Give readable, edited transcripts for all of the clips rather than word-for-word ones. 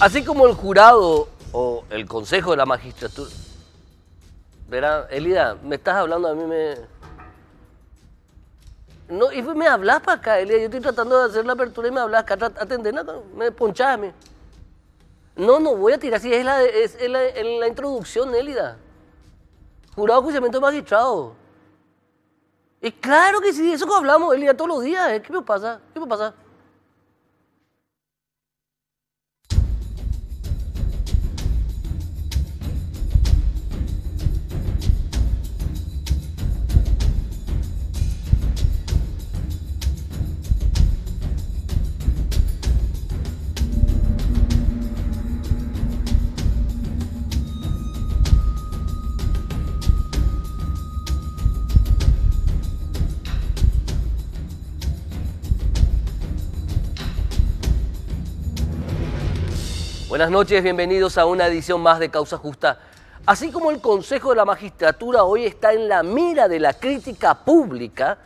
Así como el jurado o el Consejo de la Magistratura... Verá, Elida, me estás hablando a mí, No, y me hablas para acá, Elida, yo estoy tratando de hacer la apertura y me hablas acá, atendé, me ponchás a mí. No voy a tirar, si es la introducción, Elida. Jurado de Juiciamiento de Magistrado. Y claro que sí, eso que hablamos, Elida, todos los días, ¿eh? ¿Qué me pasa? ¿Qué me pasa? Buenas noches, bienvenidos a una edición más de Causa Justa. Así como el Consejo de la Magistratura hoy está en la mira de la crítica pública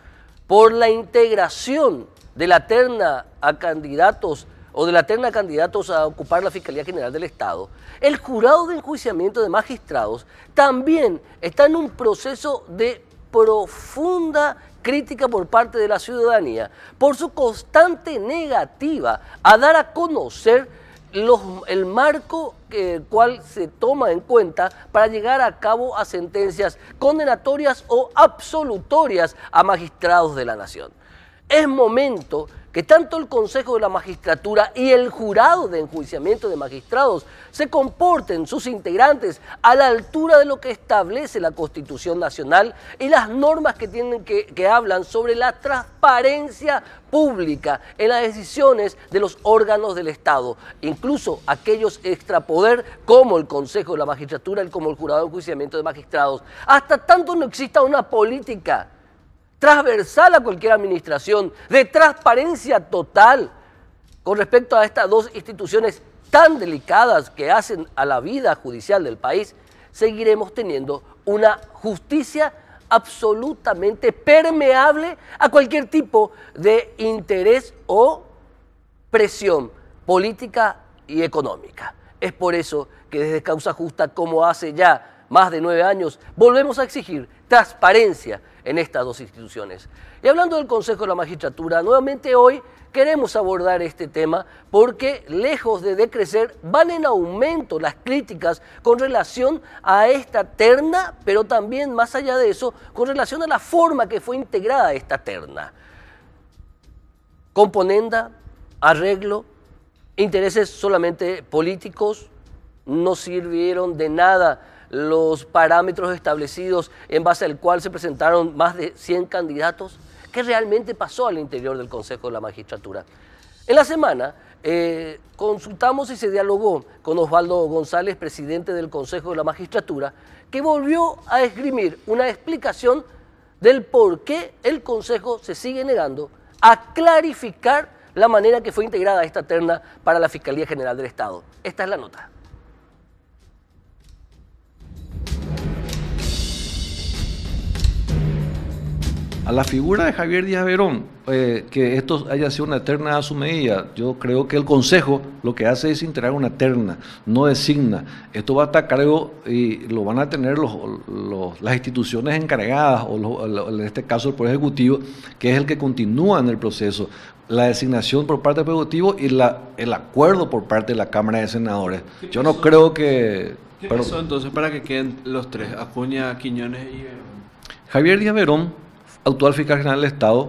por la integración de la terna a candidatos o de la terna de candidatos a ocupar la Fiscalía General del Estado, el Jurado de Enjuiciamiento de Magistrados también está en un proceso de profunda crítica por parte de la ciudadanía por su constante negativa a dar a conocer el marco cual se toma en cuenta para llegar a cabo a sentencias condenatorias o absolutorias a magistrados de la nación. Es momento que tanto el Consejo de la Magistratura y el Jurado de Enjuiciamiento de Magistrados se comporten sus integrantes a la altura de lo que establece la Constitución Nacional y las normas que hablan sobre la transparencia pública en las decisiones de los órganos del Estado, incluso aquellos extrapoder como el Consejo de la Magistratura y como el Jurado de Enjuiciamiento de Magistrados, hasta tanto no exista una política transversal a cualquier administración, de transparencia total con respecto a estas dos instituciones tan delicadas que hacen a la vida judicial del país, seguiremos teniendo una justicia absolutamente permeable a cualquier tipo de interés o presión política y económica. Es por eso que desde Causa Justa, como hace ya más de 9 años, volvemos a exigir transparencia en estas dos instituciones. Y hablando del Consejo de la Magistratura, nuevamente hoy queremos abordar este tema porque, lejos de decrecer, van en aumento las críticas con relación a esta terna, pero también, más allá de eso, con relación a la forma que fue integrada esta terna. Componenda, arreglo, intereses solamente políticos, no sirvieron de nada los parámetros establecidos en base al cual se presentaron más de 100 candidatos. ¿Qué realmente pasó al interior del Consejo de la Magistratura? En la semana consultamos y se dialogó con Osvaldo González, presidente del Consejo de la Magistratura, que volvió a esgrimir una explicación del por qué el Consejo se sigue negando a clarificar la manera que fue integrada esta terna para la Fiscalía General del Estado. Esta es la nota. A la figura de Javier Díaz Verón, que esto haya sido una terna a su medida, yo creo que el Consejo lo que hace es integrar una terna, no designa. Esto va a estar a cargo y lo van a tener las instituciones encargadas, o en este caso el Poder Ejecutivo, que es el que continúa en el proceso. La designación por parte del Poder Ejecutivo y el acuerdo por parte de la Cámara de Senadores. Yo no creo que... ¿Qué pasó entonces para que queden los tres, Acuña, Quiñones y Verón? Javier Díaz Verón, actual fiscal general del Estado,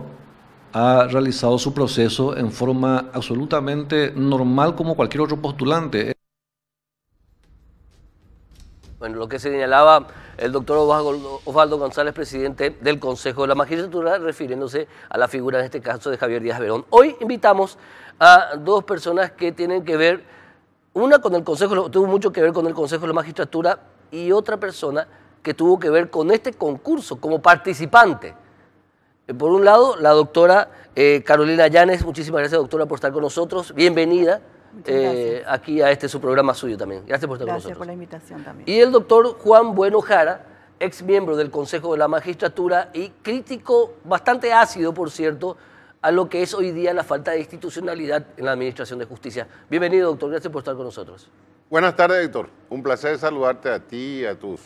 ha realizado su proceso en forma absolutamente normal como cualquier otro postulante. Bueno, lo que señalaba el doctor Osvaldo González, presidente del Consejo de la Magistratura, refiriéndose a la figura, en este caso, de Javier Díaz Verón. Hoy invitamos a dos personas que tienen que ver, una con el Consejo, tuvo mucho que ver con el Consejo de la Magistratura, y otra persona que tuvo que ver con este concurso como participante. Por un lado, la doctora Carolina Llanes. Muchísimas gracias, doctora, por estar con nosotros. Bienvenida aquí a su programa suyo también. Gracias por estar con nosotros. Gracias por la invitación también. Y el doctor Juan Bueno Jara, ex miembro del Consejo de la Magistratura y crítico bastante ácido, por cierto, a lo que es hoy día la falta de institucionalidad en la Administración de Justicia. Bienvenido, doctor. Gracias por estar con nosotros. Buenas tardes, Héctor. Un placer saludarte a ti y a tu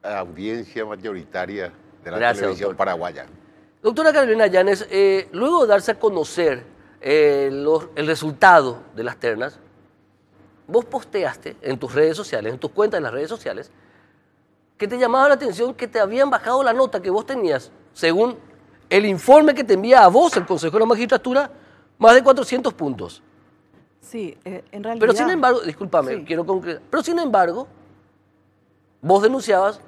audiencia mayoritaria de la televisión paraguaya. Doctora Carolina Llanes, luego de darse a conocer el resultado de las ternas, vos posteaste en tus redes sociales, en tus cuentas en las redes sociales, que te llamaba la atención que te habían bajado la nota que vos tenías, según el informe que te envía a vos el Consejo de la Magistratura, más de 400 puntos. Sí, en realidad... Pero sin embargo, discúlpame, sí. quiero concretar, pero sin embargo, vos denunciabas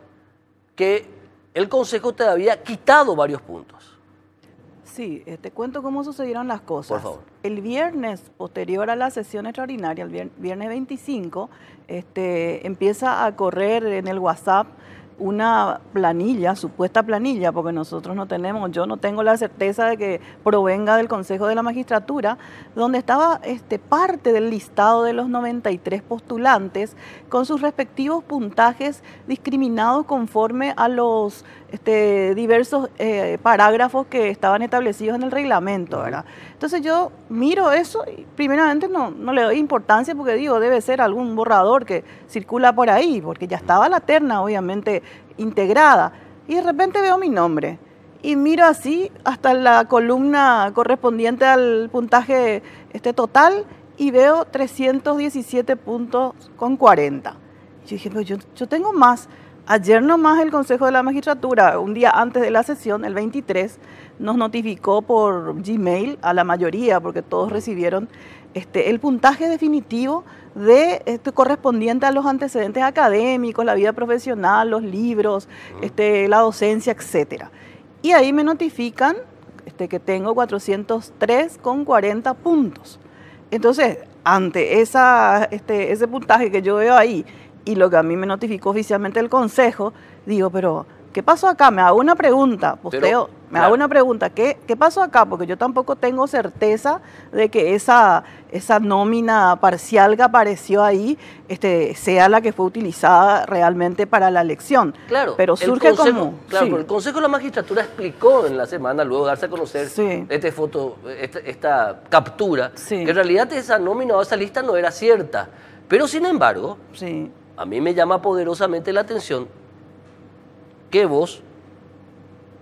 que el Consejo te había quitado varios puntos. Sí, te cuento cómo sucedieron las cosas. Por favor. El viernes, posterior a la sesión extraordinaria, el viernes 25, empieza a correr en el WhatsApp una planilla, supuesta planilla, porque nosotros no tenemos, yo no tengo la certeza de que provenga del Consejo de la Magistratura, donde estaba parte del listado de los 93 postulantes con sus respectivos puntajes discriminados conforme a los diversos parágrafos que estaban establecidos en el reglamento, ¿verdad? Entonces yo miro eso y primeramente no le doy importancia porque digo, debe ser algún borrador que circula por ahí, porque ya estaba la terna obviamente integrada, y de repente veo mi nombre y miro así hasta la columna correspondiente al puntaje total y veo 317 puntos con 40. Yo dije, pero yo tengo más. Ayer nomás el Consejo de la Magistratura, un día antes de la sesión, el 23, nos notificó por Gmail a la mayoría, porque todos recibieron el puntaje definitivo correspondiente a los antecedentes académicos, la vida profesional, los libros, la docencia, etcétera. Y ahí me notifican que tengo 403 con 40 puntos. Entonces, ante ese puntaje que yo veo ahí, y lo que a mí me oficialmente el Consejo, digo, pero ¿qué pasó acá? Me hago una pregunta, posteo, hago una pregunta, ¿qué pasó acá? Porque yo tampoco tengo certeza de que esa nómina parcial que apareció ahí sea la que fue utilizada realmente para la elección. Claro, pero surge Claro, sí. el Consejo de la Magistratura explicó en la semana, luego de darse a conocer sí. esta captura, sí. que en realidad esa nómina o esa lista no era cierta. Pero sin embargo, sí. a mí me llama poderosamente la atención que vos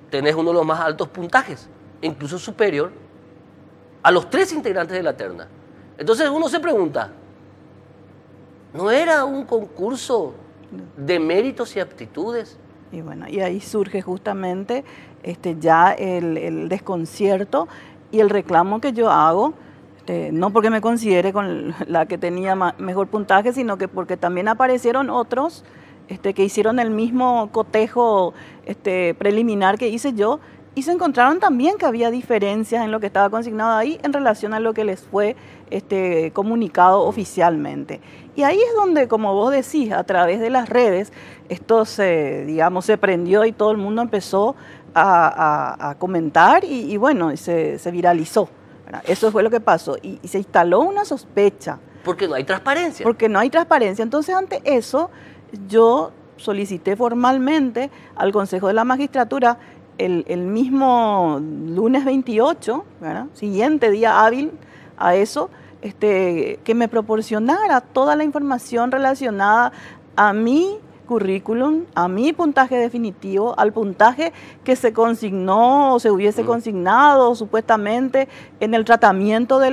tenés uno de los más altos puntajes, incluso superior a los 3 integrantes de la terna. Entonces uno se pregunta, ¿no era un concurso de méritos y aptitudes? Y bueno, y ahí surge justamente ya el desconcierto y el reclamo que yo hago, no porque me considere con la que tenía mejor puntaje, sino que porque también aparecieron otros que hicieron el mismo cotejo preliminar que hice yo, y se encontraron también que había diferencias en lo que estaba consignado ahí en relación a lo que les fue comunicado oficialmente. Y ahí es donde, como vos decís, a través de las redes, esto se prendió y todo el mundo empezó a comentar y bueno, se viralizó. Eso fue lo que pasó y se instaló una sospecha. Porque no hay transparencia. Porque no hay transparencia. Entonces, ante eso, yo solicité formalmente al Consejo de la Magistratura el mismo lunes 28, ¿verdad? Siguiente día hábil a eso, que me proporcionara toda la información relacionada a mi currículum, a mi puntaje definitivo, al puntaje que se consignó o se hubiese consignado supuestamente en el tratamiento de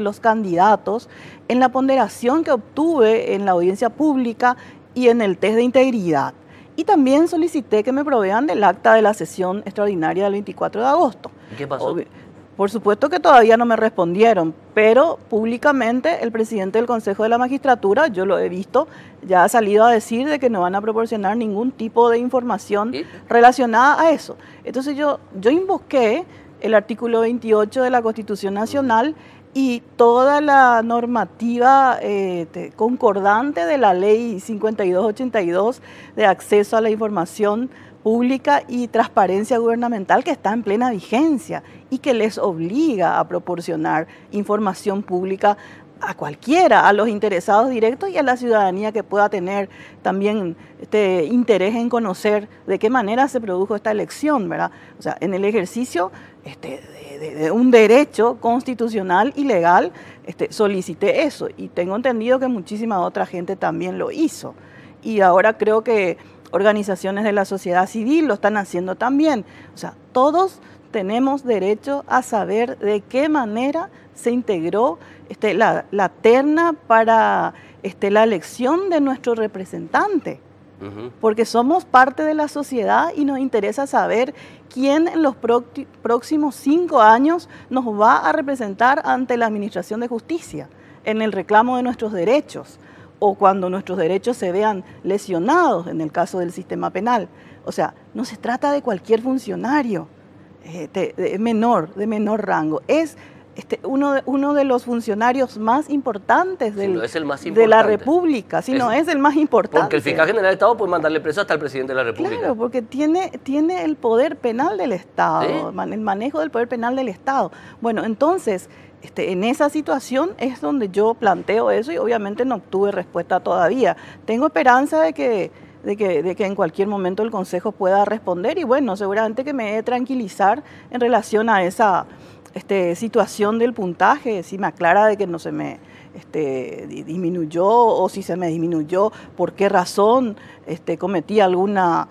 los candidatos, en la ponderación que obtuve en la audiencia pública y en el test de integridad. Y también solicité que me provean del acta de la sesión extraordinaria del 24 de agosto. ¿Y qué pasó? Por supuesto que todavía no me respondieron, pero públicamente el presidente del Consejo de la Magistratura, yo lo he visto, ya ha salido a decir de que no van a proporcionar ningún tipo de información relacionada a eso. Entonces yo invoqué el artículo 28 de la Constitución Nacional y toda la normativa concordante de la Ley 5282 de acceso a la información pública y transparencia gubernamental, que está en plena vigencia y que les obliga a proporcionar información pública a cualquiera, a los interesados directos y a la ciudadanía que pueda tener también interés en conocer de qué manera se produjo esta elección, ¿verdad? O sea, en el ejercicio de un derecho constitucional y legal, solicité eso. Y tengo entendido que muchísima otra gente también lo hizo. Y ahora creo que organizaciones de la sociedad civil lo están haciendo también. O sea, todos tenemos derecho a saber de qué manera se integró la terna para la elección de nuestro representante. Porque somos parte de la sociedad y nos interesa saber quién en los próximos 5 años nos va a representar ante la Administración de Justicia en el reclamo de nuestros derechos o cuando nuestros derechos se vean lesionados en el caso del sistema penal. O sea, no se trata de cualquier funcionario de menor rango. Es uno de los funcionarios más importantes de la República, si no es el más importante. Porque el fiscal general del Estado puede mandarle preso hasta el presidente de la República. Claro, porque tiene el poder penal del Estado, ¿sí? El manejo del poder penal del Estado. Bueno, entonces, en esa situación es donde yo planteo eso y obviamente no obtuve respuesta todavía. Tengo esperanza de que en cualquier momento el Consejo pueda responder y bueno, seguramente que me dé tranquilizar en relación a esa situación del puntaje, si me aclara de que no se me disminuyó o si se me disminuyó, por qué razón cometí alguna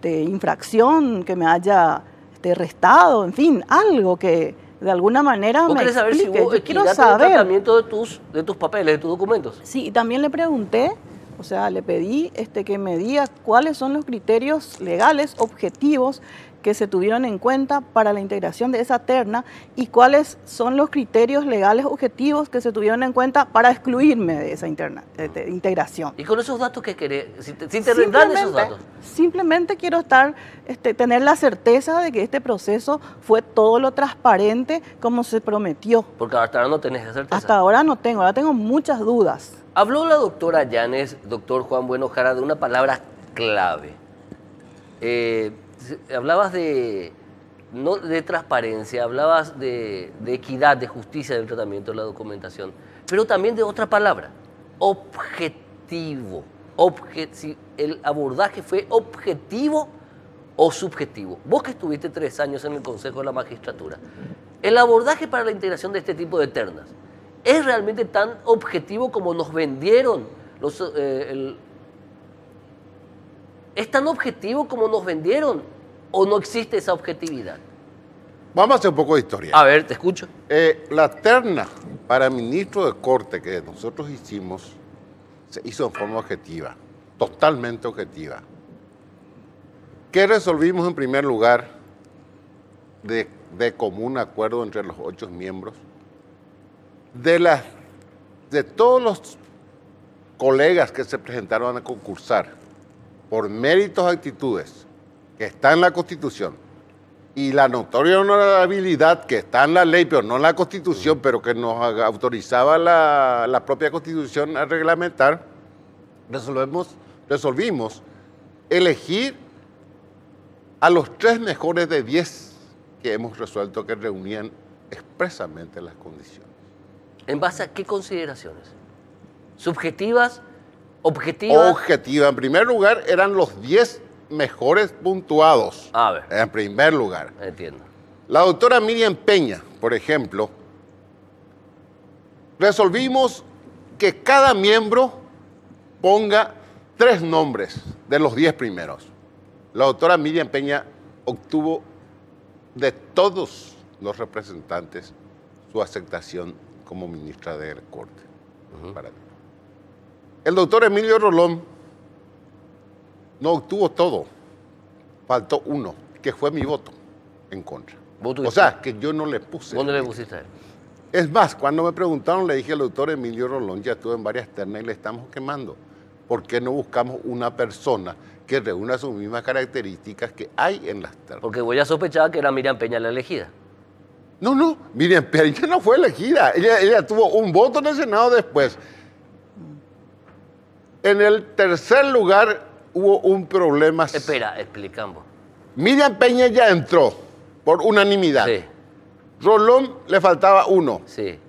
infracción que me haya restado, en fin, algo que de alguna manera me explique. ¿Vos querés saber si hubo equidad en el tratamiento de tus papeles, de tus documentos? Sí, y también le pregunté, o sea, le pedí que me diga cuáles son los criterios legales objetivos que se tuvieron en cuenta para la integración de esa terna y cuáles son los criterios legales objetivos que se tuvieron en cuenta para excluirme de esa integración. ¿Y con esos datos qué querés? Si te dan esos datos. Simplemente quiero tener la certeza de que este proceso fue todo lo transparente como se prometió. Porque hasta ahora no tenés esa certeza. Hasta ahora no tengo, ahora tengo muchas dudas. Habló la doctora Yanes, doctor Juan Bueno Jara, de una palabra clave. Hablabas no de transparencia, hablabas de equidad, de justicia en el tratamiento de la documentación, pero también de otra palabra, objetivo. Si el abordaje fue objetivo o subjetivo. Vos que estuviste 3 años en el Consejo de la Magistratura, el abordaje para la integración de este tipo de ternas, ¿es realmente tan objetivo como nos vendieron ¿Es tan objetivo como nos vendieron o no existe esa objetividad? Vamos a hacer un poco de historia. A ver, te escucho. La terna para ministro de Corte que nosotros hicimos se hizo en forma objetiva, totalmente objetiva. ¿Qué resolvimos en primer lugar de común acuerdo entre los 8 miembros? De todos los colegas que se presentaron a concursar por méritos, actitudes, que está en la Constitución, y la notoria honorabilidad que está en la ley, pero no en la Constitución, pero que nos autorizaba la propia Constitución a reglamentar, resolvimos elegir a los 3 mejores de 10 que hemos resuelto que reunían expresamente las condiciones. ¿En base a qué consideraciones? ¿Subjetivas? ¿Objetivas? Objetiva. En primer lugar, eran los 10 mejores puntuados. A ver. En primer lugar. Entiendo. La doctora Miriam Peña, por ejemplo, resolvimos que cada miembro ponga 3 nombres de los 10 primeros. La doctora Miriam Peña obtuvo de todos los representantes su aceptación como ministra de Corte. El doctor Emilio Rolón no obtuvo todo, faltó uno, que fue mi voto en contra. O sea, que yo no le puse. ¿Dónde le pusiste a él? Es más, cuando me preguntaron, le dije al doctor Emilio Rolón, ya estuve en varias ternas y le estamos quemando. ¿Por qué no buscamos una persona que reúna sus mismas características que hay en las ternas? Porque vos ya sospechaba que era Miriam Peña la elegida. No, Miriam Peña no fue elegida. Ella tuvo un voto en el Senado después. En el tercer lugar hubo un problema. Espera, explicamos. Miriam Peña ya entró por unanimidad. Sí. Rolón le faltaba 1. Sí.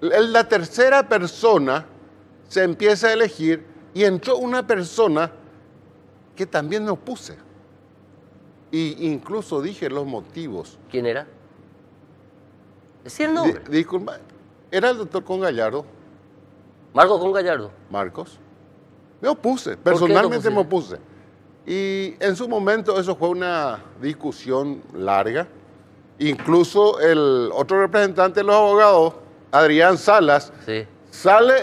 La tercera persona se empieza a elegir y entró una persona que también me opuse. Y incluso dije los motivos. ¿Quién era? Decía el nombre. Disculpa, era el doctor Con Gallardo, Marco Con Gallardo. Marcos. Me opuse, ¿Por qué personalmente te me opusiste? opuse. Y en su momento eso fue una discusión larga. Incluso el otro representante de los abogados, Adrián Salas, Sí. sale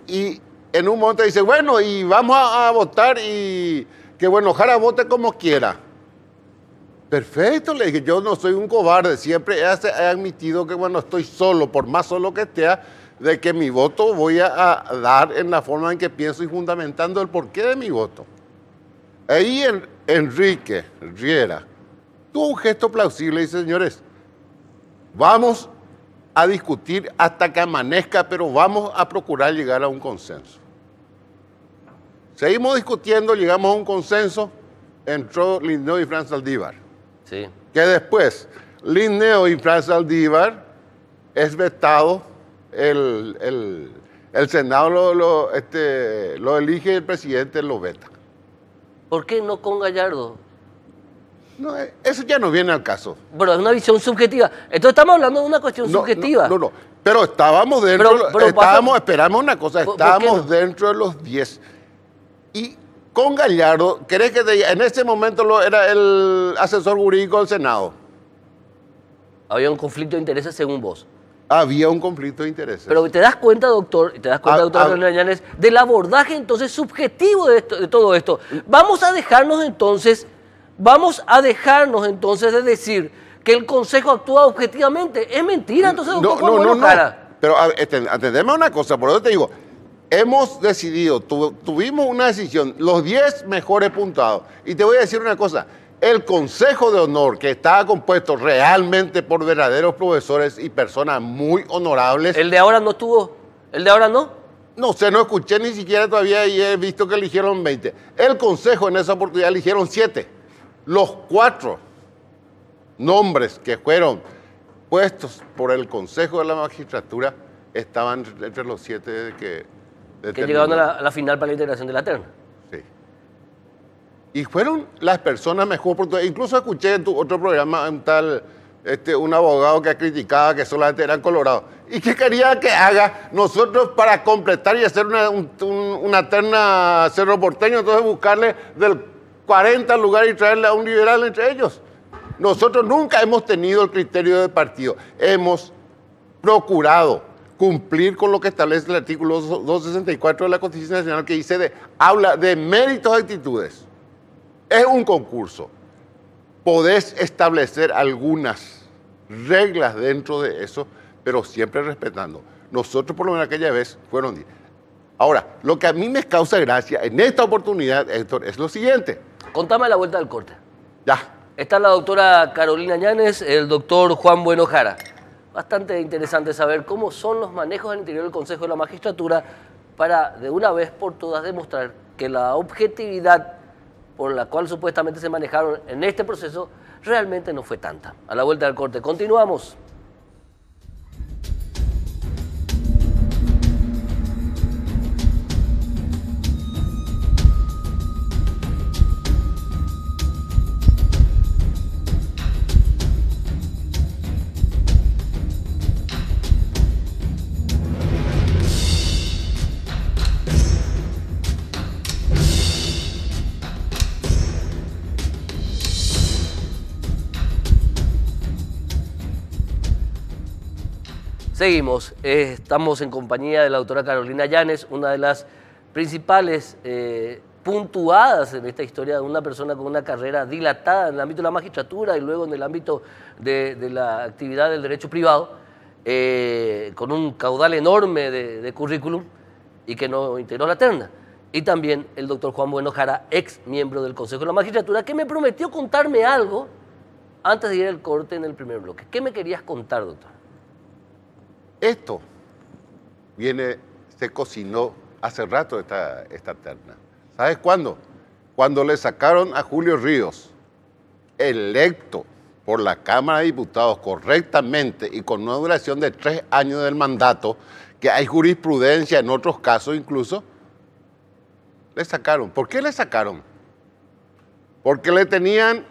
y en un momento dice, bueno, y vamos a votar y que bueno, Jara vote como quiera. Perfecto, le dije, yo no soy un cobarde, siempre he admitido que bueno, estoy solo, por más solo que esté, de que mi voto voy a dar en la forma en que pienso y fundamentando el porqué de mi voto. Ahí Enrique Riera tuvo un gesto plausible y dice, señores, vamos a discutir hasta que amanezca, pero vamos a procurar llegar a un consenso. Seguimos discutiendo, llegamos a un consenso, entró Linneo y Fran Saldívar. Sí. Que después Linneo y Fran Saldívar es vetado, el Senado lo elige y el presidente lo veta. ¿Por qué no Con Gallardo? No, eso ya no viene al caso. Pero es una visión subjetiva. Entonces estamos hablando de una cuestión subjetiva. No. Pero estábamos dentro, Pero esperamos una cosa, ¿Por qué estábamos no? dentro de los 10. Y con Gallardo, ¿querés que te diga? En ese momento era el asesor jurídico del Senado. Había un conflicto de intereses según vos. Había un conflicto de intereses. Pero te das cuenta, doctor, doctora Carolina Llanes, del abordaje entonces subjetivo de todo esto. Vamos a dejarnos entonces de decir que el Consejo actúa objetivamente. Es mentira, entonces, doctor Juan Bueno Jara. Pero atendeme una cosa, por eso te digo, hemos decidido, tuvimos una decisión, los 10 mejores puntuados. Y te voy a decir una cosa, el Consejo de Honor, que estaba compuesto realmente por verdaderos profesores y personas muy honorables. ¿El de ahora no estuvo? ¿El de ahora no? No sé, no escuché ni siquiera todavía y he visto que eligieron 20. El Consejo en esa oportunidad eligieron 7. Los 4 nombres que fueron puestos por el Consejo de la Magistratura estaban entre los 7 que llegaron a la final para la integración de la terna. Sí. Y fueron las personas mejor oportunas. Incluso escuché en tu otro programa un abogado que criticaba que solamente eran colorados. ¿Y qué quería que haga nosotros para completar y hacer una terna Cerro Porteño? Entonces buscarle del 40 lugar y traerle a un liberal entre ellos. Nosotros nunca hemos tenido el criterio de partido. Hemos procurado cumplir con lo que establece el artículo 264 de la Constitución Nacional, que habla de méritos y actitudes. Es un concurso. Podés establecer algunas reglas dentro de eso, pero siempre respetando. Nosotros, por lo menos aquella vez, fueron 10. Ahora, lo que a mí me causa gracia en esta oportunidad, Héctor, es lo siguiente. Contame la vuelta del corte. Ya. Está la doctora Carolina Llanes, el doctor Juan Bueno Jara. Bastante interesante saber cómo son los manejos al interior del Consejo de la Magistratura para, de una vez por todas, demostrar que la objetividad por la cual supuestamente se manejaron en este proceso realmente no fue tanta. A la vuelta del corte, continuamos. Seguimos, estamos en compañía de la doctora Carolina Llanes, una de las principales puntuadas en esta historia de una persona con una carrera dilatada en el ámbito de la magistratura y luego en el ámbito de la actividad del derecho privado, con un caudal enorme de currículum y que no integró la terna. Y también el doctor Juan Bueno Jara, ex miembro del Consejo de la Magistratura, que me prometió contarme algo antes de ir al corte en el primer bloque. ¿Qué me querías contar, doctor? Esto se cocinó hace rato esta terna. ¿Sabes cuándo? Cuando le sacaron a Julio Ríos, electo por la Cámara de Diputados correctamente y con una duración de 3 años del mandato, que hay jurisprudencia en otros casos incluso, le sacaron. ¿Por qué le sacaron? Porque le tenían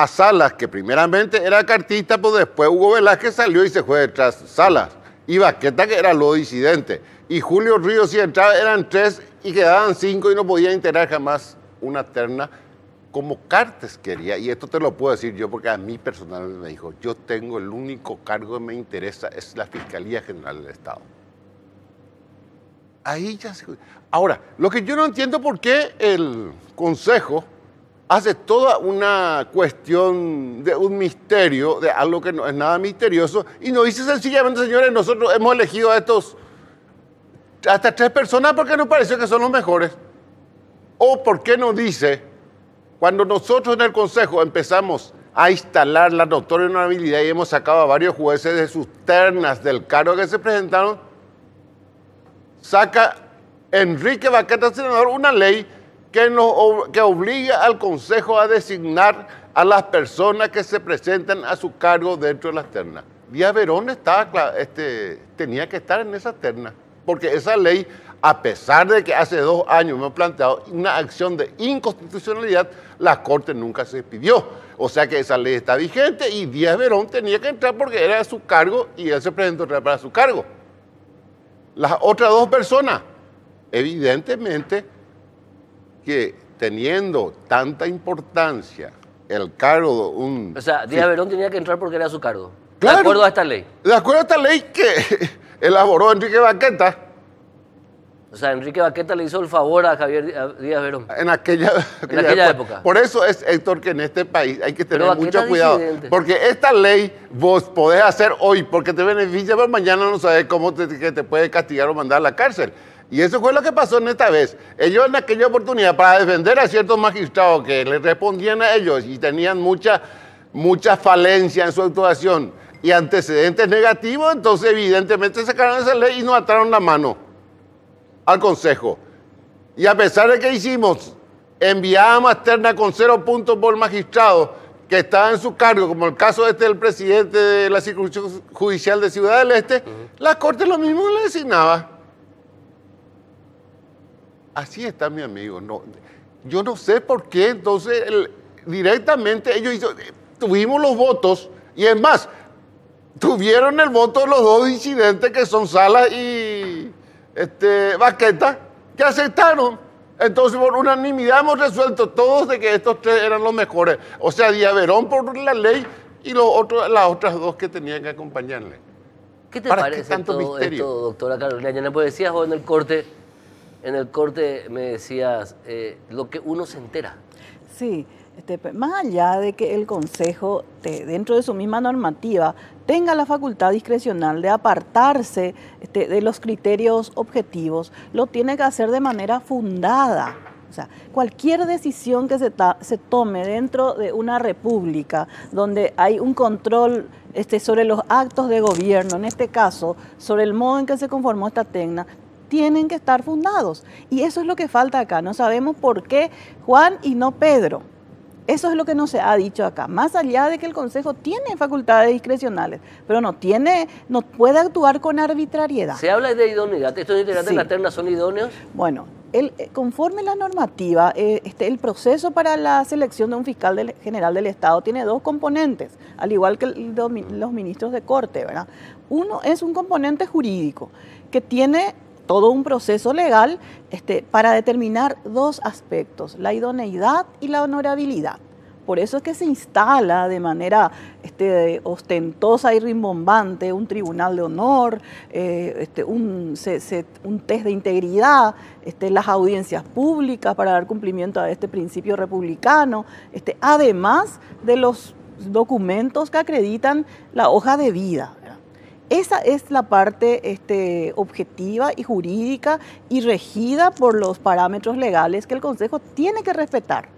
a Salas, que primeramente era cartista, pues después Hugo Velázquez salió y se fue detrás Salas. Y Baqueta, que era lo disidente. Y Julio Ríos, si entraba, eran 3 y quedaban 5 y no podía integrar jamás una terna como Cartes quería. Y esto te lo puedo decir yo porque a mí personalmente me dijo, yo tengo el único cargo que me interesa, es la Fiscalía General del Estado. Ahí ya se... Ahora, lo que yo no entiendo por qué el Consejo hace toda una cuestión de un misterio, de algo que no es nada misterioso, y nos dice sencillamente, señores, nosotros hemos elegido a hasta 3 personas porque nos pareció que son los mejores. O por qué nos dice, cuando nosotros en el Consejo empezamos a instalar la notoria honorabilidad y hemos sacado a varios jueces de sus ternas del cargo que se presentaron, saca Enrique Baqueta, senador, una ley que obliga al Consejo a designar a las personas que se presentan a su cargo dentro de las ternas. Díaz Verón tenía que estar en esa terna, porque esa ley, a pesar de que hace 2 años hemos planteado una acción de inconstitucionalidad, la Corte nunca se pidió. O sea que esa ley está vigente y Díaz Verón tenía que entrar porque era su cargo y él se presentó para su cargo. Las otras 2 personas, evidentemente que teniendo tanta importancia el cargo de un... O sea, Díaz Verón tenía que entrar porque era su cargo. Claro, de acuerdo a esta ley. De acuerdo a esta ley que elaboró Enrique Baqueta. O sea, Enrique Baqueta le hizo el favor a Díaz Verón. En aquella época. Por eso es, Héctor, que en este país hay que tener mucho es cuidado. disidente. Porque esta ley vos podés hacer hoy porque te beneficia, pero mañana no sabes cómo te puede castigar o mandar a la cárcel. Y eso fue lo que pasó en esta vez. Ellos en aquella oportunidad, para defender a ciertos magistrados que le respondían a ellos y tenían mucha falencia en su actuación y antecedentes negativos, entonces evidentemente sacaron esa ley y nos ataron la mano al Consejo. Y a pesar de que hicimos, enviábamos a terna con 0 puntos por magistrado que estaba en su cargo, como el caso del presidente de la circunscripción judicial de Ciudad del Este, la Corte lo mismo le designaba. Así está, mi amigo. No, yo no sé por qué, entonces, directamente ellos tuvimos los votos, y es más, tuvieron el voto de los 2 disidentes que son Salas y Baqueta, que aceptaron. Entonces, por unanimidad hemos resuelto todos de que estos 3 eran los mejores. O sea, Díaz Verón por la ley y las otras 2 que tenían que acompañarle. ¿Qué te parece todo esto, doctora Carolina Llanes? Pues decías vos en el corte me decías lo que uno se entera. Sí, más allá de que el Consejo, dentro de su misma normativa, tenga la facultad discrecional de apartarse de los criterios objetivos, lo tiene que hacer de manera fundada. O sea, cualquier decisión que se tome dentro de una república donde hay un control sobre los actos de gobierno, en este caso, sobre el modo en que se conformó esta terna, tienen que estar fundados. Y eso es lo que falta acá. No sabemos por qué Juan y no Pedro. Eso es lo que no se ha dicho acá. Más allá de que el Consejo tiene facultades discrecionales, pero no puede actuar con arbitrariedad. Se habla de idoneidad. ¿Estos integrantes de la terna son idóneos? Bueno, conforme la normativa, el proceso para la selección de un fiscal general del Estado tiene 2 componentes, al igual que los ministros de Corte, ¿verdad? Uno es un componente jurídico que tiene todo un proceso legal para determinar 2 aspectos, la idoneidad y la honorabilidad. Por eso es que se instala de manera ostentosa y rimbombante un tribunal de honor, un test de integridad, las audiencias públicas para dar cumplimiento a este principio republicano, además de los documentos que acreditan la hoja de vida. Esa es la parte objetiva y jurídica y regida por los parámetros legales que el Consejo tiene que respetar.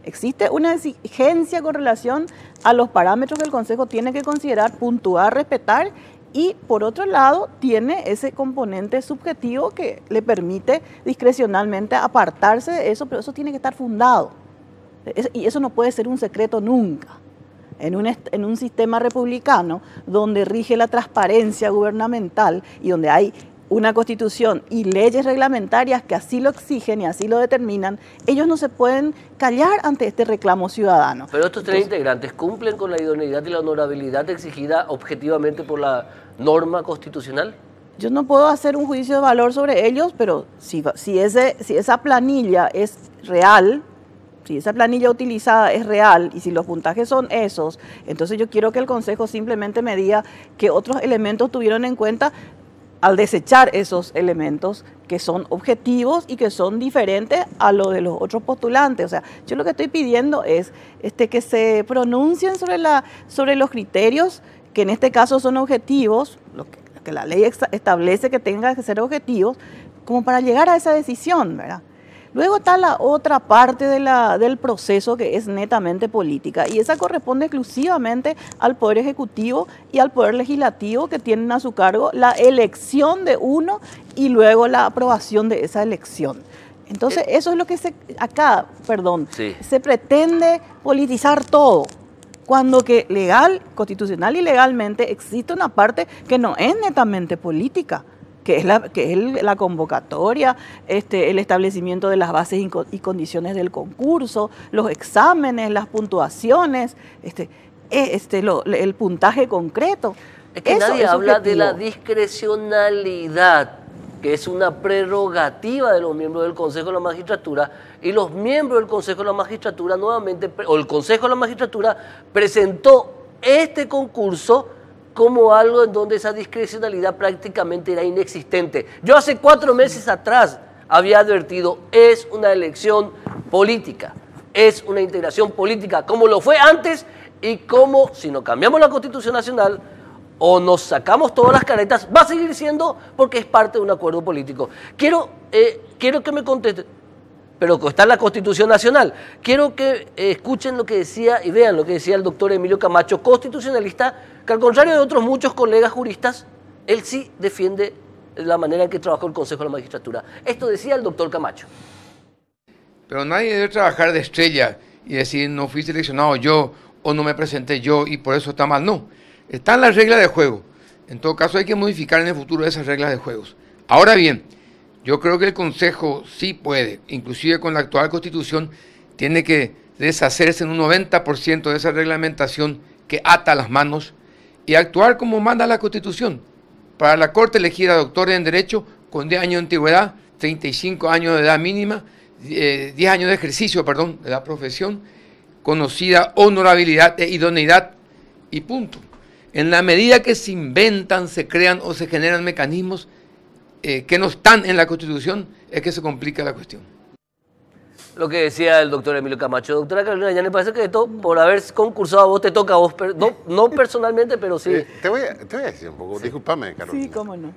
Existe una exigencia con relación a los parámetros que el Consejo tiene que considerar, puntuar, respetar, y por otro lado tiene ese componente subjetivo que le permite discrecionalmente apartarse de eso, pero eso tiene que estar fundado. Y eso no puede ser un secreto nunca. En un sistema republicano donde rige la transparencia gubernamental y donde hay una constitución y leyes reglamentarias que así lo exigen y así lo determinan, ellos no se pueden callar ante este reclamo ciudadano. Pero estos tres integrantes cumplen con la idoneidad y la honorabilidad exigida objetivamente por la norma constitucional. Yo no puedo hacer un juicio de valor sobre ellos, pero si esa planilla es real, si esa planilla utilizada es real y si los puntajes son esos, entonces yo quiero que el Consejo simplemente me diga qué otros elementos tuvieron en cuenta al desechar esos elementos que son objetivos y que son diferentes a lo de los otros postulantes. O sea, yo lo que estoy pidiendo es que se pronuncien sobre los criterios, que en este caso son objetivos, lo que la ley establece que tengan que ser objetivos, como para llegar a esa decisión, ¿verdad? Luego está la otra parte del proceso que es netamente política y esa corresponde exclusivamente al Poder Ejecutivo y al Poder Legislativo, que tienen a su cargo la elección de uno y luego la aprobación de esa elección. Entonces eso es lo que se pretende politizar todo, cuando que constitucional y legalmente existe una parte que no es netamente política, que es la convocatoria, el establecimiento de las bases y condiciones del concurso, los exámenes, las puntuaciones, el puntaje concreto. Es que nadie habla de la discrecionalidad, que es una prerrogativa de los miembros del Consejo de la Magistratura, y los miembros del Consejo de la Magistratura nuevamente, o el Consejo de la Magistratura presentó este concurso como algo en donde esa discrecionalidad prácticamente era inexistente. Yo hace 4 meses atrás había advertido, es una elección política, es una integración política, como lo fue antes y como si no cambiamos la Constitución Nacional o nos sacamos todas las caretas, va a seguir siendo porque es parte de un acuerdo político. Quiero que me conteste, pero está en la Constitución Nacional. Quiero que escuchen lo que decía y vean lo que decía el doctor Emilio Camacho, constitucionalista, que al contrario de otros muchos colegas juristas, él sí defiende la manera en que trabajó el Consejo de la Magistratura. Esto decía el doctor Camacho. Pero nadie debe trabajar de estrella y decir no fui seleccionado yo o no me presenté yo y por eso está mal. No, están las reglas de juego. En todo caso hay que modificar en el futuro esas reglas de juego. Ahora bien, yo creo que el Consejo sí puede, inclusive con la actual Constitución, tiene que deshacerse en un 90% de esa reglamentación que ata las manos y actuar como manda la Constitución. Para la Corte elegir a doctores en Derecho con 10 años de antigüedad, 35 años de edad mínima, 10 años de ejercicio, de la profesión, conocida honorabilidad e idoneidad y punto. En la medida que se inventan, se crean o se generan mecanismos que no están en la Constitución, es que se complica la cuestión. Lo que decía el doctor Emilio Camacho. Doctora Carolina, ya me parece que por haber concursado a vos te toca a vos, no personalmente, pero sí. Te voy a decir un poco, sí. Discúlpame, Carolina. Sí, cómo no.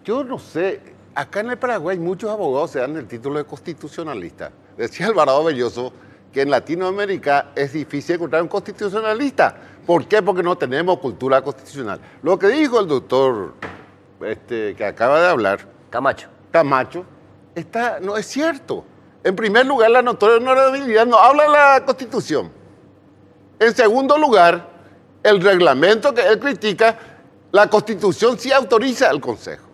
Yo no sé, acá en el Paraguay muchos abogados se dan el título de constitucionalista. Decía Alvarado Belloso que en Latinoamérica es difícil encontrar un constitucionalista. ¿Por qué? Porque no tenemos cultura constitucional. Lo que dijo el doctor que acaba de hablar, Camacho, no es cierto. En primer lugar, la notoria honorabilidad no habla de la Constitución. En segundo lugar, el reglamento que él critica, la Constitución sí autoriza al Consejo.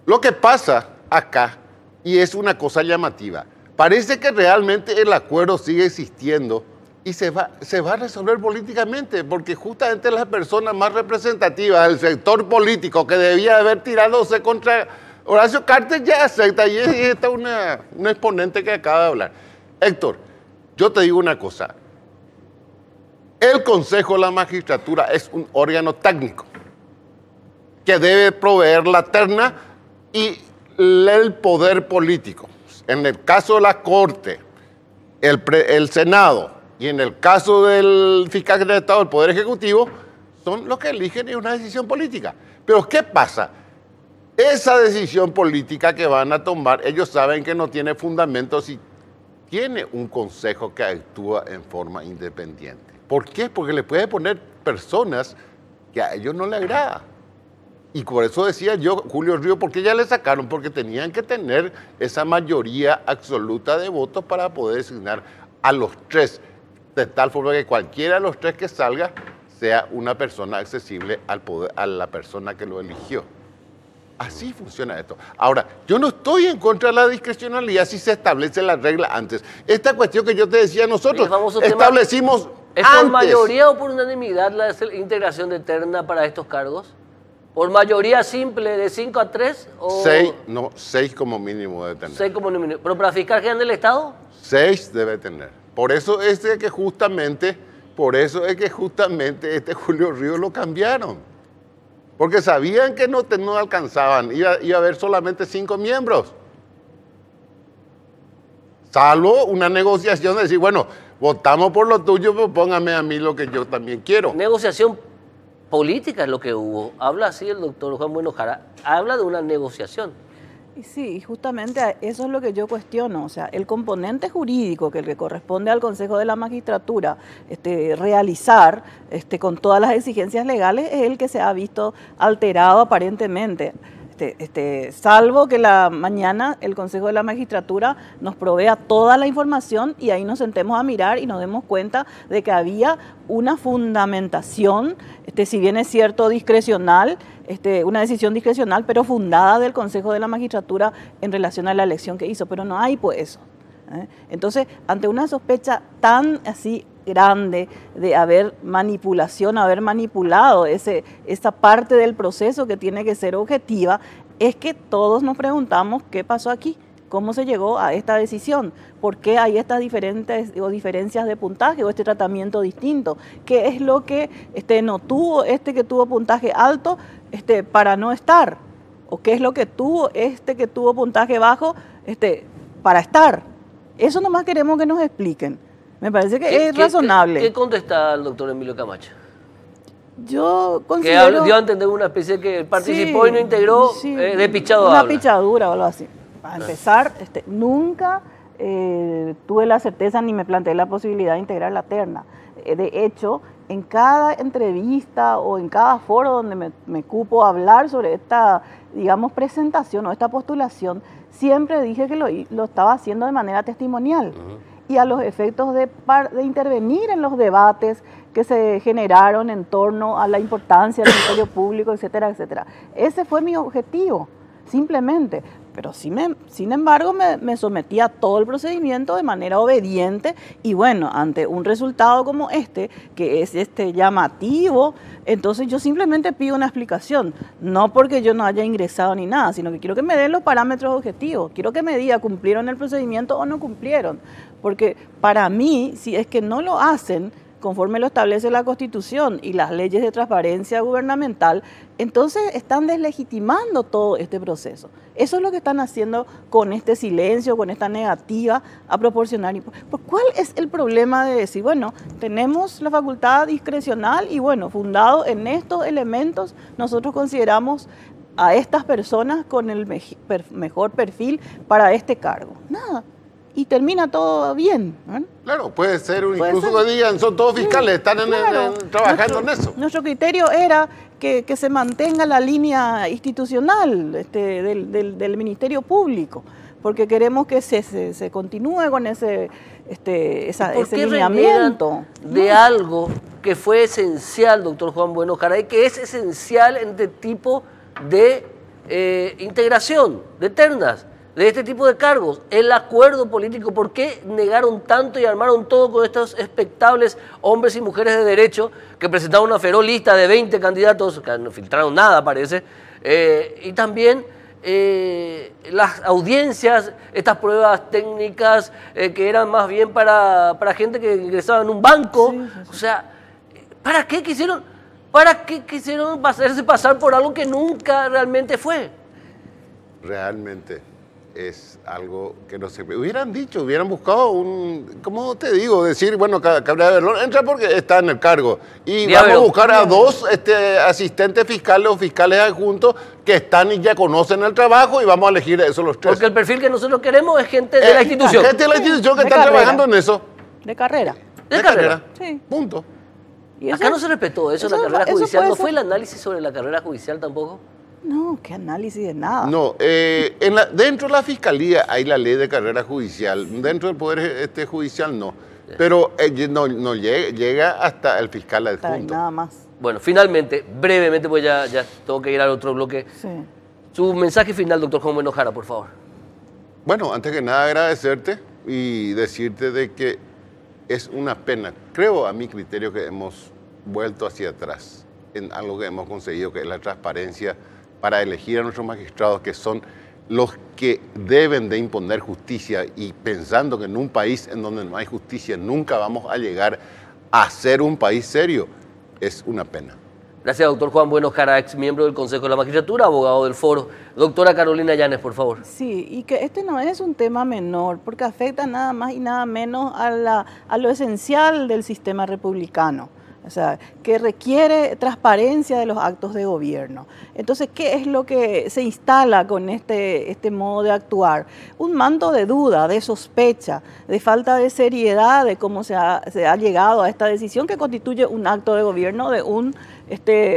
Lo que pasa acá, y es una cosa llamativa, parece que realmente el acuerdo sigue existiendo y se va a resolver políticamente, porque justamente las personas más representativas del sector político que debía haber tirándose contra Horacio Cartes ya acepta, y esta es un exponente que acaba de hablar. Héctor, yo te digo una cosa, el Consejo de la Magistratura es un órgano técnico que debe proveer la terna y el poder político. En el caso de la Corte, el Senado y en el caso del fiscal del Estado, el Poder Ejecutivo, son los que eligen en una decisión política. Pero ¿qué pasa? Esa decisión política que van a tomar, ellos saben que no tiene fundamento si tiene un consejo que actúa en forma independiente. ¿Por qué? Porque le puede poner personas que a ellos no le agrada. Y por eso decía yo, Julio Río, ¿por qué ya le sacaron? Porque tenían que tener esa mayoría absoluta de votos para poder designar a los tres, de tal forma que cualquiera de los tres que salga sea una persona accesible al poder, a la persona que lo eligió. Así funciona esto. Ahora, yo no estoy en contra de la discrecionalidad si se establece la regla antes. Esta cuestión que yo te decía, nosotros El famoso tema, establecimos ¿es por antes. mayoría o por unanimidad la integración de terna para estos cargos? ¿Por mayoría simple de 5 a 3? O 6 como mínimo debe tener. 6 como mínimo. ¿Pero para fiscal general del Estado? 6 debe tener. Por eso es de que justamente este Julio Ríos lo cambiaron. Porque sabían que no alcanzaban, iba a haber solamente 5 miembros. Salvo una negociación de decir, bueno, votamos por lo tuyo, pero póngame a mí lo que yo también quiero. Negociación política es lo que hubo. Habla así el doctor Juan Bueno Jara, habla de una negociación. Y sí, justamente eso es lo que yo cuestiono, o sea, el componente jurídico que le corresponde al Consejo de la Magistratura realizar con todas las exigencias legales es el que se ha visto alterado aparentemente. Salvo que mañana el Consejo de la Magistratura nos provea toda la información y ahí nos sentemos a mirar y nos demos cuenta de que había una fundamentación, si bien es cierto discrecional, una decisión discrecional, pero fundada del Consejo de la Magistratura en relación a la elección que hizo, pero no hay pues eso. Entonces, ante una sospecha tan así grande de haber manipulado esa parte del proceso que tiene que ser objetiva, es que todos nos preguntamos qué pasó aquí, cómo se llegó a esta decisión, por qué hay estas diferencias de puntaje o este tratamiento distinto, qué es lo que no tuvo que tuvo puntaje alto para no estar, o qué es lo que tuvo que tuvo puntaje bajo para estar. Eso nomás queremos que nos expliquen. Me parece que es razonable. ¿Qué contesta el doctor Emilio Camacho? Yo considero... Que dio a entender una especie que participó y no integró, de pichado una habla. pichadura o algo así. Para empezar, nunca tuve la certeza ni me planteé la posibilidad de integrar la terna. De hecho, en cada entrevista o en cada foro donde me cupo hablar sobre esta, digamos, presentación o esta postulación, siempre dije que lo estaba haciendo de manera testimonial. Y a los efectos de intervenir en los debates que se generaron en torno a la importancia del Ministerio Público, etcétera, etcétera. Ese fue mi objetivo, simplemente. Pero sin embargo me sometí a todo el procedimiento de manera obediente y bueno, ante un resultado como que es llamativo, entonces yo simplemente pido una explicación, no porque yo no haya ingresado ni nada, sino que quiero que me den los parámetros objetivos, quiero que me diga cumplieron el procedimiento o no cumplieron, porque para mí, si es que no lo hacen conforme lo establece la Constitución y las leyes de transparencia gubernamental, entonces están deslegitimando todo este proceso. Eso es lo que están haciendo con este silencio, con esta negativa a proporcionar. ¿Cuál es el problema de decir, bueno, tenemos la facultad discrecional y bueno, fundado en estos elementos, nosotros consideramos a estas personas con el mejor perfil para este cargo? Nada. Y termina todo bien, ¿eh? Claro, puede ser, incluso que digan, son todos fiscales, están trabajando en eso. Nuestro criterio era que se mantenga la línea institucional del Ministerio Público, porque queremos que se continúe con ese lineamiento. De algo que fue esencial, doctor Juan Bueno Jara, y que es esencial en este tipo de integración de ternas, de este tipo de cargos, el acuerdo político. ¿Por qué negaron tanto y armaron todo con estos expectables hombres y mujeres de derecho que presentaron una feroz lista de 20 candidatos, que no filtraron nada parece, y también las audiencias, estas pruebas técnicas que eran más bien para gente que ingresaba en un banco? O sea, ¿para qué quisieron hacerse pasar por algo que nunca realmente fue? Realmente es algo que no se... Hubieran buscado ¿cómo te digo? Decir, bueno, Cabrera de Berlón entra porque está en el cargo. Y vamos a buscar a dos asistentes fiscales o fiscales adjuntos que están y ya conocen el trabajo y vamos a elegir eso los tres. Porque el perfil que nosotros queremos es gente de la institución. Gente de la institución que está trabajando en eso. De carrera. De carrera. Sí. Punto. Acá no se respetó eso en la carrera judicial. ¿No fue el análisis sobre la carrera judicial tampoco? No, qué análisis de nada. No, dentro de la Fiscalía hay la ley de carrera judicial, dentro del Poder Judicial no, pero no llega hasta el fiscal adjunto. Nada más. Bueno, finalmente, brevemente, pues ya tengo que ir al otro bloque. Sí. Su mensaje final, doctor Juan Bueno Jara, por favor. Bueno, antes que nada agradecerte y decirte de que es una pena, creo a mi criterio, que hemos vuelto hacia atrás en algo que hemos conseguido, que es la transparencia para elegir a nuestros magistrados, que son los que deben de imponer justicia, y pensando que en un país en donde no hay justicia nunca vamos a llegar a ser un país serio, es una pena. Gracias, doctor Juan Bueno Jara, ex miembro del Consejo de la Magistratura, abogado del Foro. Doctora Carolina Llanes, por favor. Sí, y que este no es un tema menor, porque afecta nada más y nada menos a lo esencial del sistema republicano. O sea, que requiere transparencia de los actos de gobierno. Entonces, ¿qué es lo que se instala con este modo de actuar? Un manto de duda, de sospecha, de falta de seriedad de cómo se ha llegado a esta decisión, que constituye un acto de gobierno de un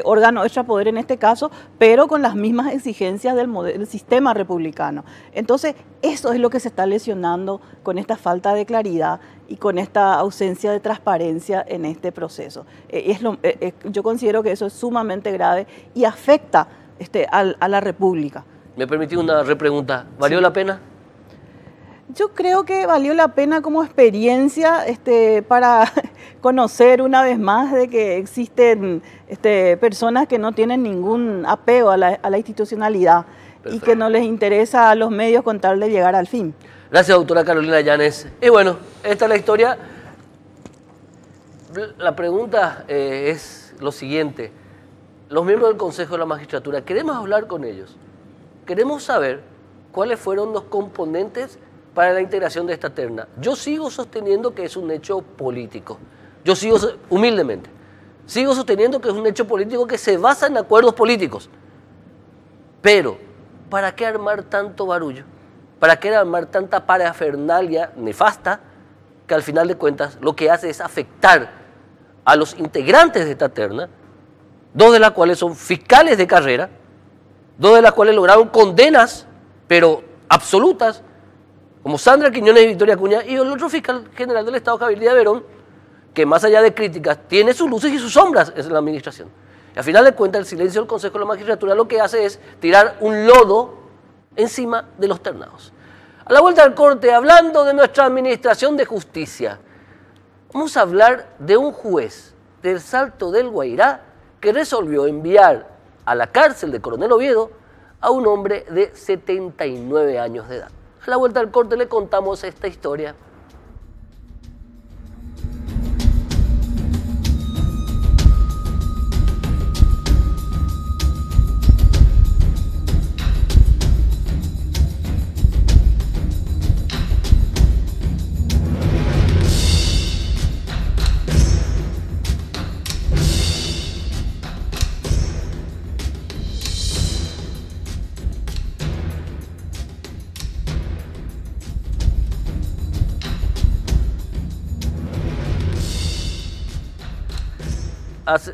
órgano extrapoder en este caso, pero con las mismas exigencias del sistema republicano. Entonces, eso es lo que se está lesionando con esta falta de claridad y con esta ausencia de transparencia en este proceso. Yo considero que eso es sumamente grave y afecta a la República. Me permití una repregunta. ¿Valió la pena? Yo creo que valió la pena como experiencia para conocer una vez más de que existen personas que no tienen ningún apego a la institucionalidad. Perfecto. Y que no les interesa a los medios con tal de llegar al fin. Gracias, doctora Carolina Llanes. Y bueno, esta es la historia. La pregunta es lo siguiente. Los miembros del Consejo de la Magistratura, queremos hablar con ellos. Queremos saber cuáles fueron los componentes para la integración de esta terna. Yo sigo sosteniendo que es un hecho político. Yo sigo, humildemente, sigo sosteniendo que es un hecho político que se basa en acuerdos políticos. Pero, ¿para qué armar tanto barullo? ¿Para qué armar tanta parafernalia nefasta que al final de cuentas lo que hace es afectar a los integrantes de esta terna, dos de las cuales son fiscales de carrera, dos de las cuales lograron condenas, pero absolutas, como Sandra Quiñones y Victoria Acuña, y el otro fiscal general del Estado, Javier Díaz Verón, que más allá de críticas, tiene sus luces y sus sombras en la administración. Y al final de cuentas, el silencio del Consejo de la Magistratura lo que hace es tirar un lodo encima de los ternados. A la vuelta al corte, hablando de nuestra administración de justicia, vamos a hablar de un juez del Salto del Guairá que resolvió enviar a la cárcel de Coronel Oviedo a un hombre de 79 años de edad. A la vuelta al corte le contamos esta historia.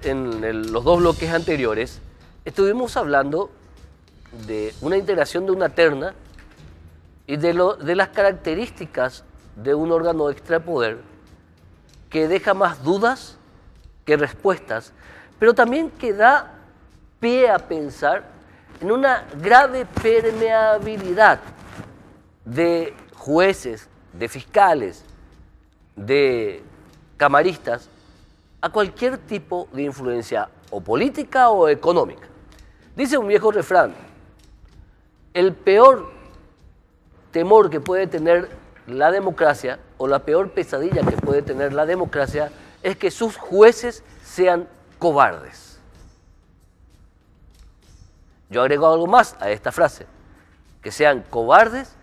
En los dos bloques anteriores estuvimos hablando de una integración de una terna y de las características de un órgano extrapoder que deja más dudas que respuestas, pero también que da pie a pensar en una grave permeabilidad de jueces, de fiscales, de camaristas, a cualquier tipo de influencia o política o económica. Dice un viejo refrán, el peor temor que puede tener la democracia o la peor pesadilla que puede tener la democracia es que sus jueces sean cobardes. Yo agrego algo más a esta frase, que sean cobardes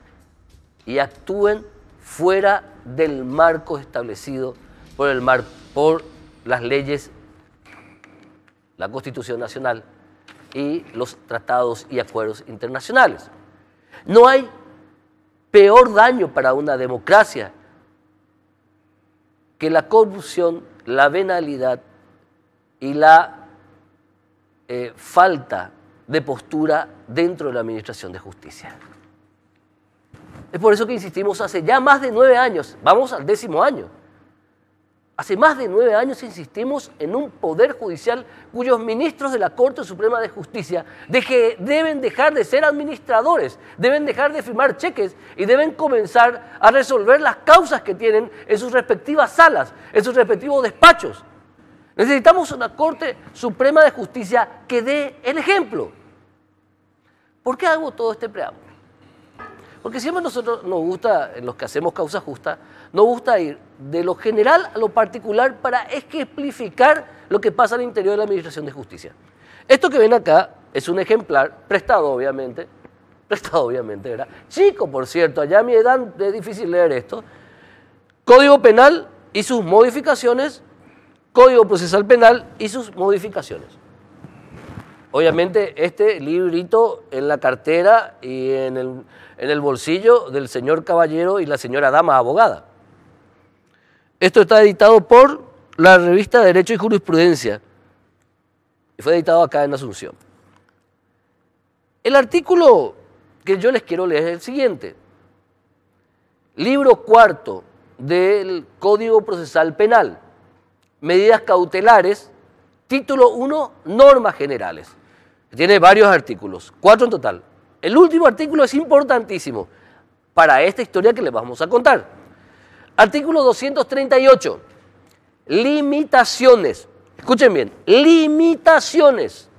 y actúen fuera del marco establecido por las leyes, la Constitución Nacional y los tratados y acuerdos internacionales. No hay peor daño para una democracia que la corrupción, la venalidad y la falta de postura dentro de la Administración de Justicia. Es por eso que insistimos hace ya más de 9 años, vamos al 10º año, Hace más de 9 años insistimos en un poder judicial cuyos ministros de la Corte Suprema de Justicia deben dejar de ser administradores, deben dejar de firmar cheques y deben comenzar a resolver las causas que tienen en sus respectivas salas, en sus respectivos despachos. Necesitamos una Corte Suprema de Justicia que dé el ejemplo. ¿Por qué hago todo este preámbulo? Porque siempre a nosotros nos gusta, en los que hacemos causa justa, nos gusta ir de lo general a lo particular para ejemplificar lo que pasa al interior de la Administración de Justicia. Esto que ven acá es un ejemplar, prestado obviamente, ¿verdad? Chico, por cierto, allá a mi edad es difícil leer esto. Código Penal y sus modificaciones, Código Procesal Penal y sus modificaciones. Obviamente este librito en la cartera y en el bolsillo del señor caballero y la señora dama abogada. Esto está editado por la revista Derecho y Jurisprudencia y fue editado acá en Asunción. El artículo que yo les quiero leer es el siguiente. Libro cuarto del Código Procesal Penal, medidas cautelares, título 1, normas generales. Tiene varios artículos, 4 en total. El último artículo es importantísimo para esta historia que les vamos a contar. Artículo 238, limitaciones. Escuchen bien, limitaciones.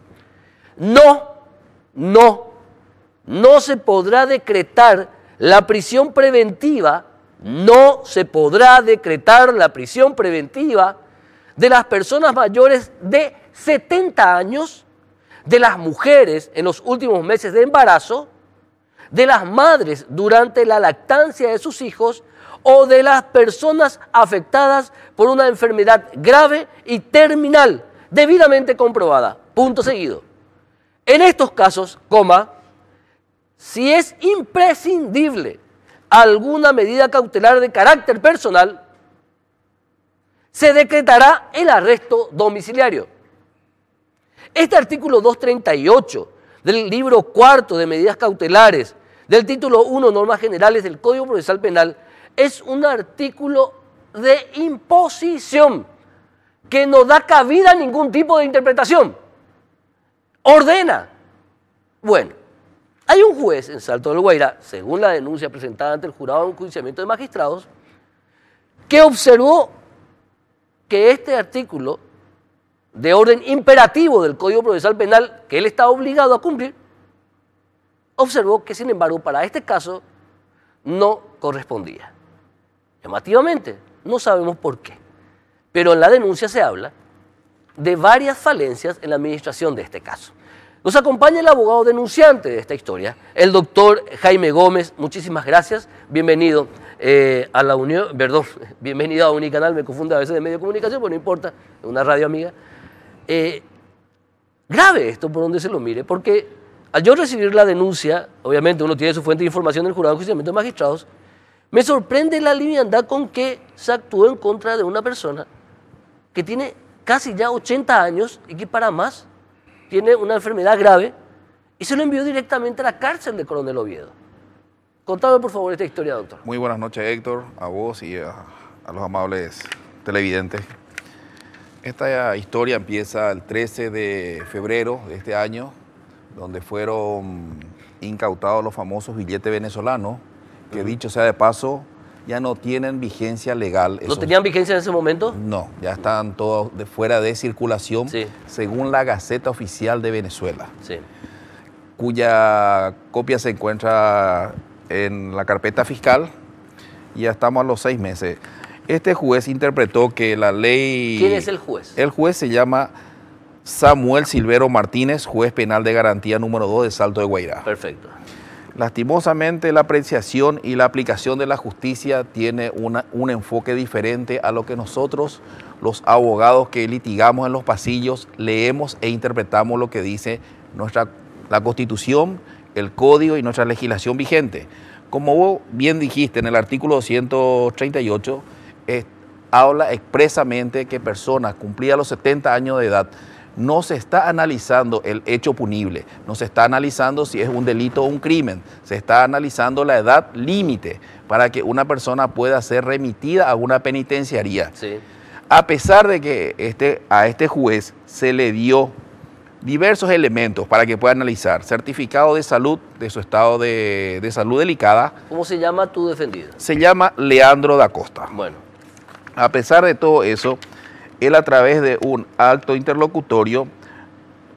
No se podrá decretar la prisión preventiva, no se podrá decretar la prisión preventiva de las personas mayores de 70 años, de las mujeres en los últimos meses de embarazo, de las madres durante la lactancia de sus hijos o de las personas afectadas por una enfermedad grave y terminal, debidamente comprobada. Punto seguido. En estos casos, si es imprescindible alguna medida cautelar de carácter personal, se decretará el arresto domiciliario. Este artículo 238 del libro cuarto de medidas cautelares, del título 1, normas generales del Código Procesal Penal, es un artículo de imposición que no da cabida a ningún tipo de interpretación. Ordena. Bueno, hay un juez en Salto del Guairá, según la denuncia presentada ante el jurado de enjuiciamiento de magistrados, que observó que este artículo de orden imperativo del Código Procesal Penal, que él está obligado a cumplir, observó que, sin embargo, para este caso no correspondía. Llamativamente, no sabemos por qué, pero en la denuncia se habla de varias falencias en la administración de este caso. Nos acompaña el abogado denunciante de esta historia, el doctor Jaime Gómez. Muchísimas gracias, bienvenido a la Unión, perdón, bienvenido a Unicanal, me confundo a veces de medio de comunicación, pero no importa, es una radio amiga. Grave esto por donde se lo mire, porque al yo recibir la denuncia, obviamente uno tiene su fuente de información del jurado de enjuiciamiento de magistrados, me sorprende la liviandad con que se actuó en contra de una persona que tiene casi ya 80 años y que para más tiene una enfermedad grave y se lo envió directamente a la cárcel de Coronel Oviedo. Contame por favor esta historia, doctor. Muy buenas noches, Héctor, a vos y a los amables televidentes. Esta historia empieza el 13 de febrero de este año, donde fueron incautados los famosos billetes venezolanos, que dicho sea de paso, ya no tienen vigencia legal. ¿No tenían vigencia en ese momento? No, ya están todos fuera de circulación, sí, según la Gaceta Oficial de Venezuela, sí, cuya copia se encuentra en la carpeta fiscal y ya estamos a los 6 meses. Este juez interpretó que la ley... ¿Quién es el juez? El juez se llama Samuel Silvero Martínez, juez penal de garantía número 2 de Salto de Guairá. Perfecto. Lastimosamente, la apreciación y la aplicación de la justicia tiene un enfoque diferente a lo que nosotros, los abogados que litigamos en los pasillos, leemos e interpretamos lo que dice la Constitución, el Código y nuestra legislación vigente. Como vos bien dijiste, en el artículo 238, habla expresamente que personas cumplidas los 70 años de edad, no se está analizando el hecho punible, no se está analizando si es un delito o un crimen, se está analizando la edad límite para que una persona pueda ser remitida a una penitenciaría. Sí. A pesar de que a este juez se le dio diversos elementos para que pueda analizar, certificado de salud, de su estado de salud delicada. ¿Cómo se llama tu defendido? Se llama Leandro da Costa. Bueno. A pesar de todo eso, él a través de un acto interlocutorio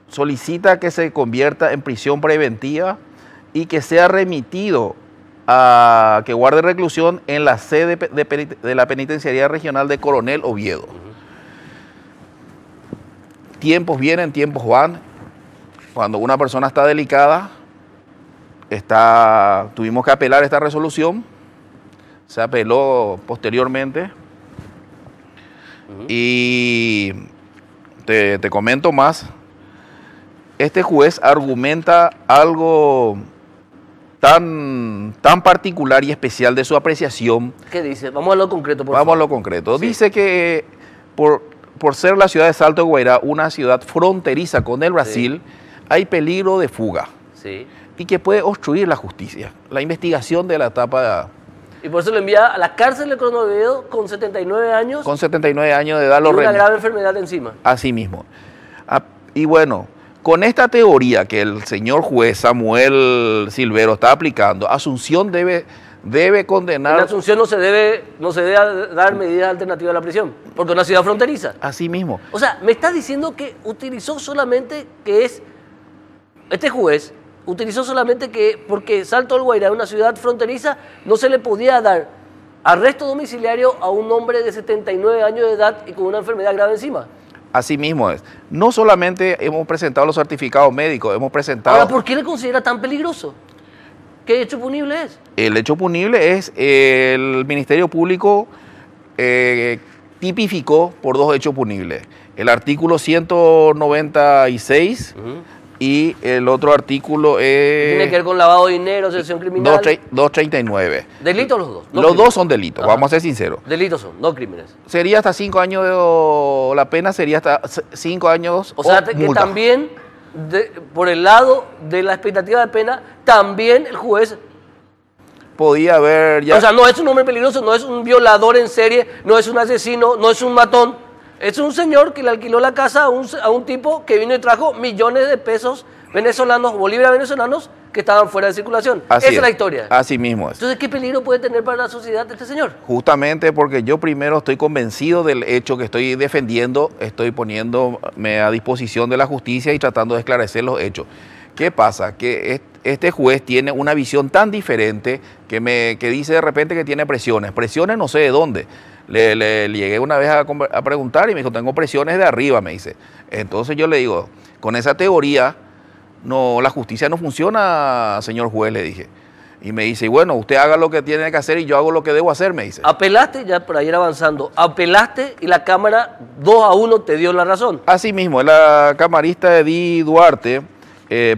solicita que se convierta en prisión preventiva y que sea remitido a que guarde reclusión en la sede de la Penitenciaría Regional de Coronel Oviedo. Tiempos vienen, tiempos van. Cuando una persona está delicada, tuvimos que apelar esta resolución. Se apeló posteriormente. Y te comento más. Este juez argumenta algo tan particular y especial de su apreciación. ¿Qué dice? Vamos a lo concreto, por favor. Vamos a lo concreto. Sí. Dice que por ser la ciudad de Salto de Guairá una ciudad fronteriza con el Brasil, hay peligro de fuga. Sí. Y que puede obstruir la justicia, la investigación de la etapa. Y por eso lo envía a la cárcel de Coronel Oviedo con 79 años. Con 79 años de edad. Y una grave enfermedad encima. Así mismo. Y bueno, con esta teoría que el señor juez Samuel Silvero está aplicando, Asunción debe condenar. En Asunción no se debe dar medidas alternativas a la prisión, porque es una ciudad fronteriza. Así mismo. O sea, me estás diciendo que utilizó solamente este juez utilizó solamente que porque Salto del Guairá es una ciudad fronteriza, no se le podía dar arresto domiciliario a un hombre de 79 años de edad y con una enfermedad grave encima. Así mismo es. No solamente hemos presentado los certificados médicos, hemos presentado... Ahora, ¿por qué le considera tan peligroso? ¿Qué hecho punible es? El hecho punible es el Ministerio Público tipificó por dos hechos punibles. El artículo 196 y el otro artículo es... Tiene que ver con lavado de dinero, asociación criminal. 239. ¿Delitos los dos? Los dos son delitos, vamos a ser sinceros. Delitos son, no crímenes. Sería hasta 5 años la pena sería hasta 5 años. O sea, que multa. también, por el lado de la expectativa de pena, también el juez... Podía haber ya... O sea, no es un hombre peligroso, no es un violador en serie, no es un asesino, no es un matón. Es un señor que le alquiló la casa a un tipo que vino y trajo millones de pesos venezolanos, bolívares venezolanos, que estaban fuera de circulación. Esa es la historia. Así mismo es. Entonces, ¿qué peligro puede tener para la sociedad este señor? Justamente porque yo primero estoy convencido del hecho que estoy defendiendo, estoy poniéndome a disposición de la justicia y tratando de esclarecer los hechos. ¿Qué pasa? Que este juez tiene una visión tan diferente que dice de repente que tiene presiones. Presiones no sé de dónde. Le llegué una vez a preguntar y me dijo, tengo presiones de arriba, me dice. Entonces yo le digo, con esa teoría, no, la justicia no funciona, señor juez, le dije. Y me dice, bueno, usted haga lo que tiene que hacer y yo hago lo que debo hacer, me dice. Apelaste, ya por ahí avanzando, apelaste y la Cámara 2-1 te dio la razón. Así mismo, la camarista Edith Duarte,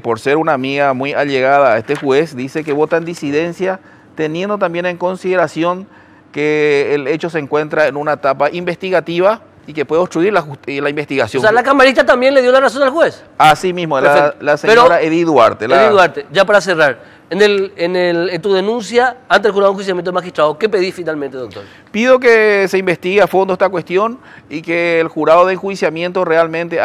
por ser una amiga muy allegada a este juez, dice que vota en disidencia, teniendo también en consideración que el hecho se encuentra en una etapa investigativa y que puede obstruir la investigación. O sea, la camarista también le dio la razón al juez. Así mismo, la señora Edith Duarte. Edith Duarte, ya para cerrar, en tu denuncia ante el jurado de enjuiciamiento del magistrado, ¿qué pedís finalmente, doctor? Pido que se investigue a fondo esta cuestión y que el jurado de enjuiciamiento realmente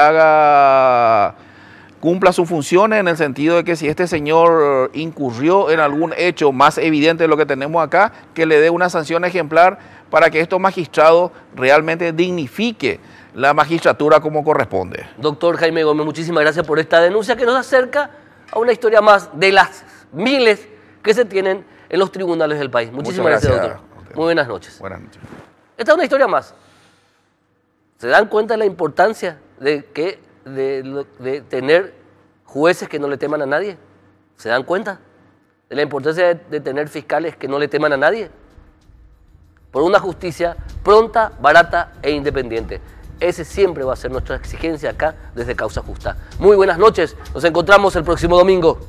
cumpla sus funciones en el sentido de que si este señor incurrió en algún hecho más evidente de lo que tenemos acá, que le dé una sanción ejemplar para que estos magistrados realmente dignifique la magistratura como corresponde. Doctor Jaime Gómez, muchísimas gracias por esta denuncia que nos acerca a una historia más de las miles que se tienen en los tribunales del país. Muchísimas gracias, doctor. Muy buenas noches. Buenas noches. Esta es una historia más. ¿Se dan cuenta de la importancia de tener jueces que no le teman a nadie? ¿Se dan cuenta de la importancia de tener fiscales que no le teman a nadie? Por una justicia pronta, barata e independiente. Ese siempre va a ser nuestra exigencia acá desde Causa Justa. Muy buenas noches, nos encontramos el próximo domingo.